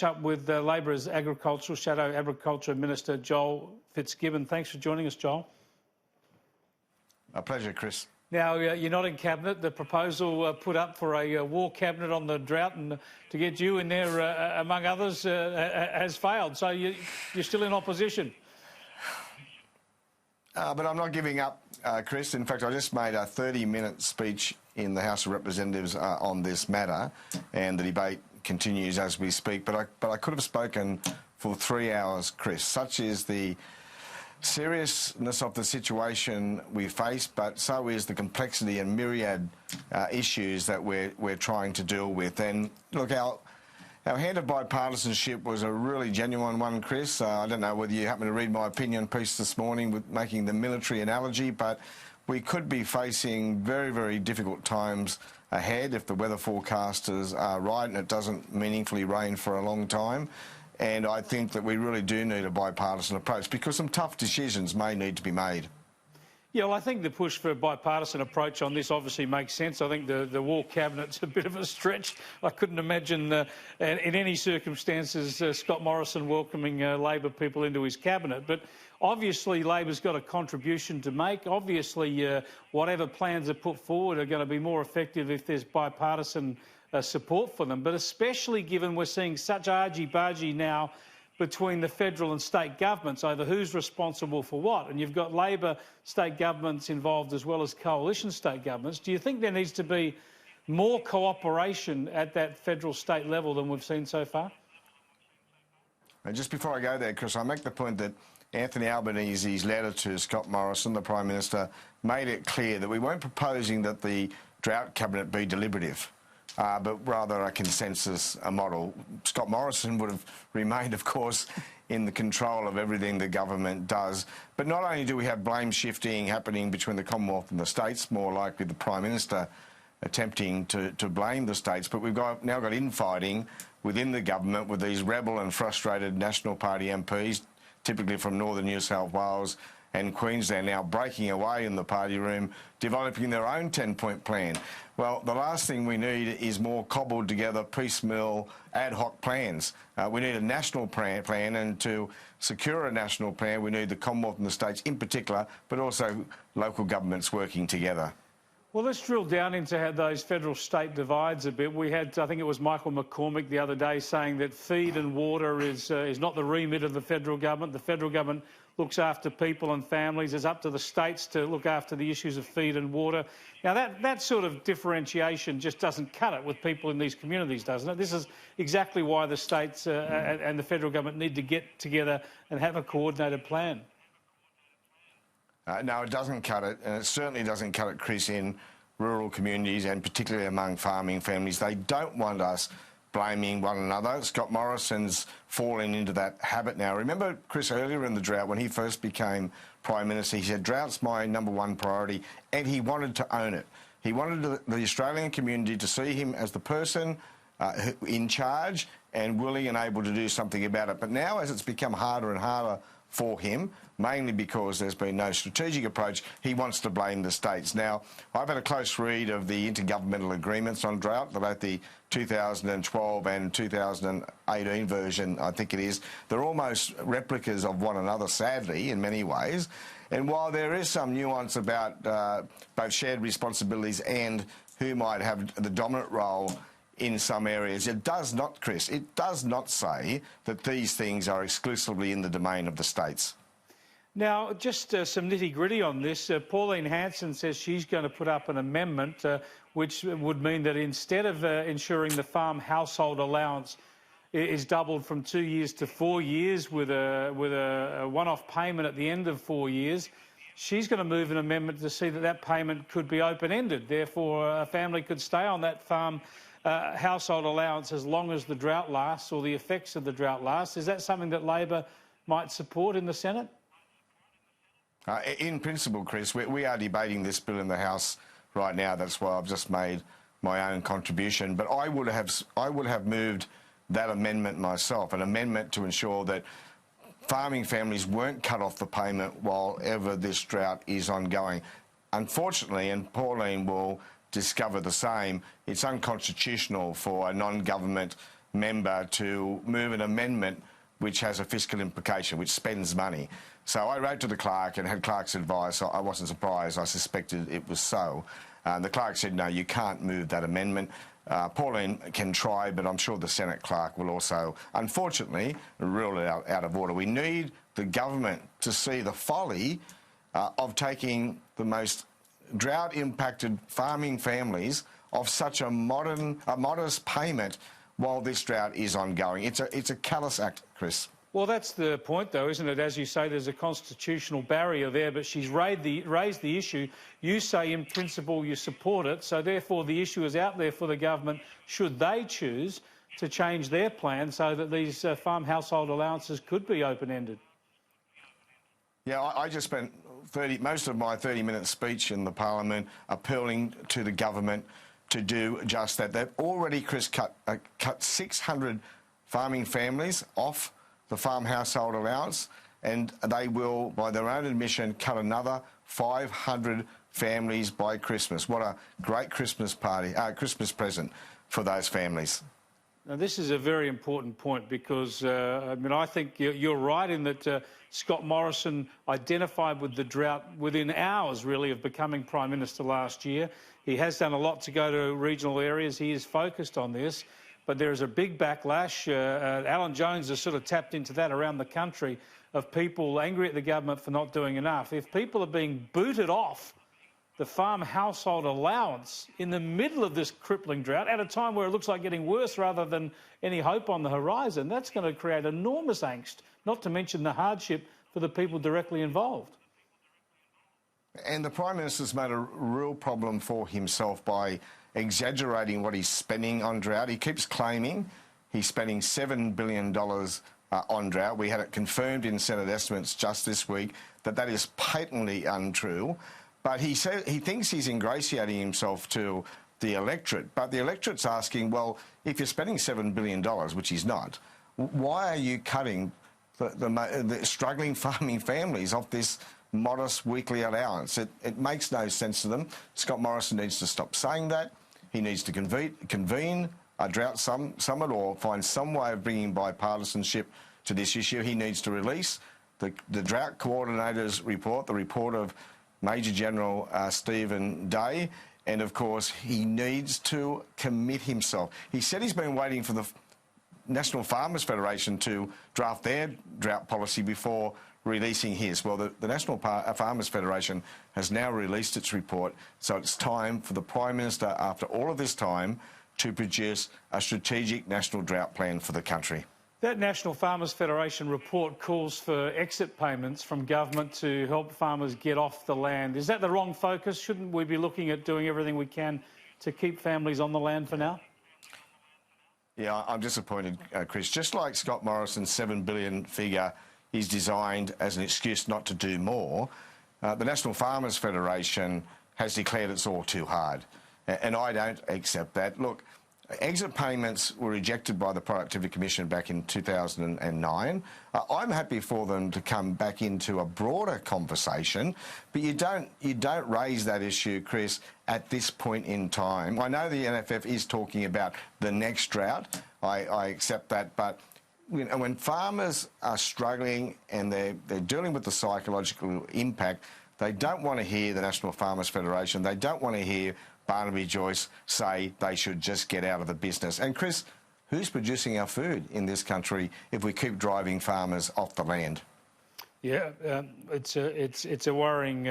Up with Labor's Shadow Agriculture Minister Joel Fitzgibbon. Thanks for joining us, Joel. A pleasure, Chris. Now, you're not in Cabinet. The proposal put up for a war cabinet on the drought and to get you in there, among others, has failed. So you're still in opposition. But I'm not giving up, Chris. In fact, I just made a 30-minute speech in the House of Representatives on this matter, and the debate continues as we speak. But I could have spoken for 3 hours, Chris. Such is the seriousness of the situation we face, but so is the complexity and myriad issues that we're trying to deal with. And look, our hand of bipartisanship was a really genuine one, Chris. I don't know whether you happen to read my opinion piece this morning with making the military analogy, but we could be facing very, very difficult times ahead if the weather forecasters are right and it doesn't meaningfully rain for a long time. And I think that we really do need a bipartisan approach because some tough decisions may need to be made. Yeah, well, I think the push for a bipartisan approach on this obviously makes sense. I think the war cabinet's a bit of a stretch. I couldn't imagine in any circumstances Scott Morrison welcoming Labor people into his cabinet. But obviously Labor's got a contribution to make. Obviously whatever plans are put forward are going to be more effective if there's bipartisan support for them. But especially given we're seeing such argy-bargy now between the federal and state governments over who's responsible for what. And you've got Labor state governments involved as well as coalition state governments. Do you think there needs to be more cooperation at that federal-state level than we've seen so far? And just before I go there, Chris, I make the point that Anthony Albanese's letter to Scott Morrison, the Prime Minister, made it clear that we weren't proposing that the drought cabinet be deliberative, but rather a consensus model. Scott Morrison would have remained, of course, in the control of everything the government does. But not only do we have blame shifting happening between the Commonwealth and the states, more likely the Prime Minister attempting to blame the states, but we've now got infighting within the government with these rebel and frustrated National Party MPs, typically from northern New South Wales and Queensland, now breaking away in the party room, developing their own 10-point plan. Well, the last thing we need is more cobbled together, piecemeal, ad hoc plans. We need a national plan, and to secure a national plan, we need the Commonwealth and the states in particular, but also local governments working together. Well, let's drill down into how those federal-state divides a bit. We had, I think it was Michael McCormick the other day saying that feed and water is not the remit of the federal government. The federal government looks after people and families. It's up to the states to look after the issues of feed and water. Now, that sort of differentiation just doesn't cut it with people in these communities, doesn't it? This is exactly why the states and the federal government need to get together and have a coordinated plan. No, it doesn't cut it, and it certainly doesn't cut it, Chris, in rural communities and particularly among farming families. They don't want us blaming one another. Scott Morrison's fallen into that habit now. Remember, Chris, earlier in the drought, when he first became Prime Minister, he said, drought's my #1 priority, and he wanted to own it. He wanted the Australian community to see him as the person in charge and willing and able to do something about it. But now, as it's become harder and harder for him, mainly because there's been no strategic approach, he wants to blame the states. Now, I've had a close read of the intergovernmental agreements on drought, both the 2012 and 2018 version, I think it is. They're almost replicas of one another, sadly, in many ways. And while there is some nuance about both shared responsibilities and who might have the dominant role in some areas, it does not, Chris, it does not say that these things are exclusively in the domain of the states. Now, just some nitty-gritty on this. Pauline Hanson says she's going to put up an amendment which would mean that instead of ensuring the farm household allowance is doubled from 2 years to 4 years with a one-off payment at the end of 4 years, she's going to move an amendment to see that that payment could be open-ended. Therefore, a family could stay on that farm household allowance as long as the drought lasts or the effects of the drought last. Is that something that Labor might support in the Senate? In principle, Chris, we are debating this bill in the House right now. That's why I've just made my own contribution. But I would have moved that amendment myself, an amendment to ensure that farming families weren't cut off the payment while ever this drought is ongoing. Unfortunately, and Pauline will discover the same, it's unconstitutional for a non-government member to move an amendment which has a fiscal implication, which spends money. So I wrote to the clerk and had clerk's advice. I wasn't surprised. I suspected it was so. The clerk said, no, you can't move that amendment. Pauline can try, but I'm sure the Senate clerk will also, unfortunately, rule it out of order. We need the government to see the folly of taking the most drought-impacted farming families off such a modest payment while this drought is ongoing. It's a callous act, Chris. Well, that's the point, though, isn't it? As you say, there's a constitutional barrier there, but she's raised the issue. You say, in principle, you support it, so therefore the issue is out there for the government, should they choose to change their plan so that these farm household allowances could be open-ended. Yeah, I just spent most of my 30-minute speech in the Parliament appealing to the government to do just that. They've already, Chris, cut 600 farming families off the farm household allowance, and they will, by their own admission, cut another 500 families by Christmas. What a great Christmas present for those families. Now, this is a very important point because, I think you're right in that Scott Morrison identified with the drought within hours, really, of becoming Prime Minister last year. He has done a lot to go to regional areas. He is focused on this. But there is a big backlash. Alan Jones has sort of tapped into that around the country of people angry at the government for not doing enough. If people are being booted off the farm household allowance in the middle of this crippling drought at a time where it looks like getting worse rather than any hope on the horizon, that's going to create enormous angst, not to mention the hardship for the people directly involved. And the Prime Minister's made a real problem for himself by exaggerating what he's spending on drought. He keeps claiming he's spending $7 billion on drought. We had it confirmed in Senate estimates just this week that is patently untrue. But he thinks he's ingratiating himself to the electorate. But the electorate's asking, well, if you're spending $7 billion, which he's not, why are you cutting the struggling farming families off this modest weekly allowance? It makes no sense to them. Scott Morrison needs to stop saying that. He needs to convene a drought summit or find some way of bringing bipartisanship to this issue. He needs to release the drought coordinator's report, the report of Major General Stephen Day, and of course he needs to commit himself. He said he's been waiting for the National Farmers Federation to draft their drought policy before releasing his. Well, the National Farmers Federation has now released its report, so it's time for the Prime Minister, after all of this time, to produce a strategic national drought plan for the country. That National Farmers Federation report calls for exit payments from government to help farmers get off the land. Is that the wrong focus? Shouldn't we be looking at doing everything we can to keep families on the land for now? Yeah, I'm disappointed, Chris. Just like Scott Morrison's $7 billion figure is designed as an excuse not to do more, the National Farmers Federation has declared it's all too hard. And I don't accept that. Look, exit payments were rejected by the Productivity Commission back in 2009. I'm happy for them to come back into a broader conversation, but you don't raise that issue, Chris, at this point in time. I know the NFF is talking about the next drought. I accept that, but when farmers are struggling and they're dealing with the psychological impact, they don't want to hear the National Farmers Federation. They don't want to hear Barnaby Joyce say they should just get out of the business. And Chris, who's producing our food in this country if we keep driving farmers off the land? Yeah, it's a worrying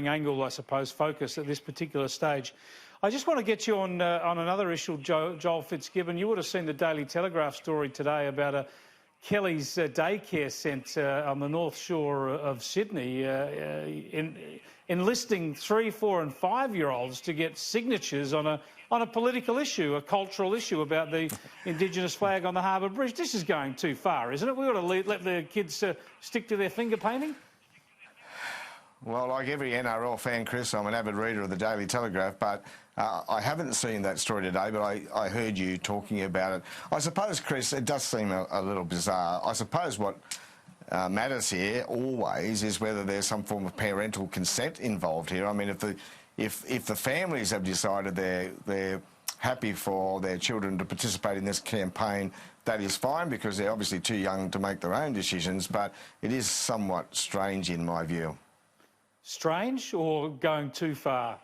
angle, I suppose, focus at this particular stage. I just want to get you on another issue, Joel Fitzgibbon. You would have seen the Daily Telegraph story today about Kelly's daycare centre on the North Shore of Sydney enlisting 3-, 4- and 5-year-olds to get signatures on a political issue, a cultural issue about the Indigenous flag on the Harbour Bridge. This is going too far, isn't it? We ought to let the kids stick to their finger painting. Well, like every NRL fan, Chris, I'm an avid reader of the Daily Telegraph, but I haven't seen that story today, but I heard you talking about it. I suppose, Chris, it does seem a little bizarre. I suppose what matters here always is whether there's some form of parental consent involved here. I mean, if the families have decided they're happy for their children to participate in this campaign, that is fine, because they're obviously too young to make their own decisions, but it is somewhat strange in my view. Strange or going too far?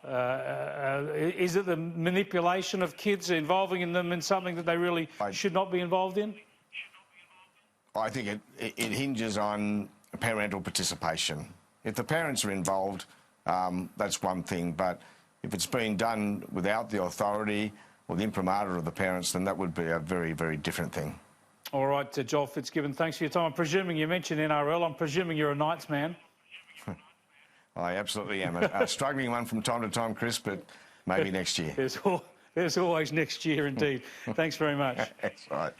Is it the manipulation of kids, involving them in something that they really should not be involved in? I think it hinges on parental participation. If the parents are involved, that's one thing, but if it's being done without the authority or the imprimatur of the parents, then that would be a very, very different thing. All right, Joel Fitzgibbon, thanks for your time. I'm presuming you mentioned NRL. I'm presuming you're a Knights man. I absolutely am. A struggling one from time to time, Chris, but maybe next year. There's always next year, indeed. Thanks very much. That's right.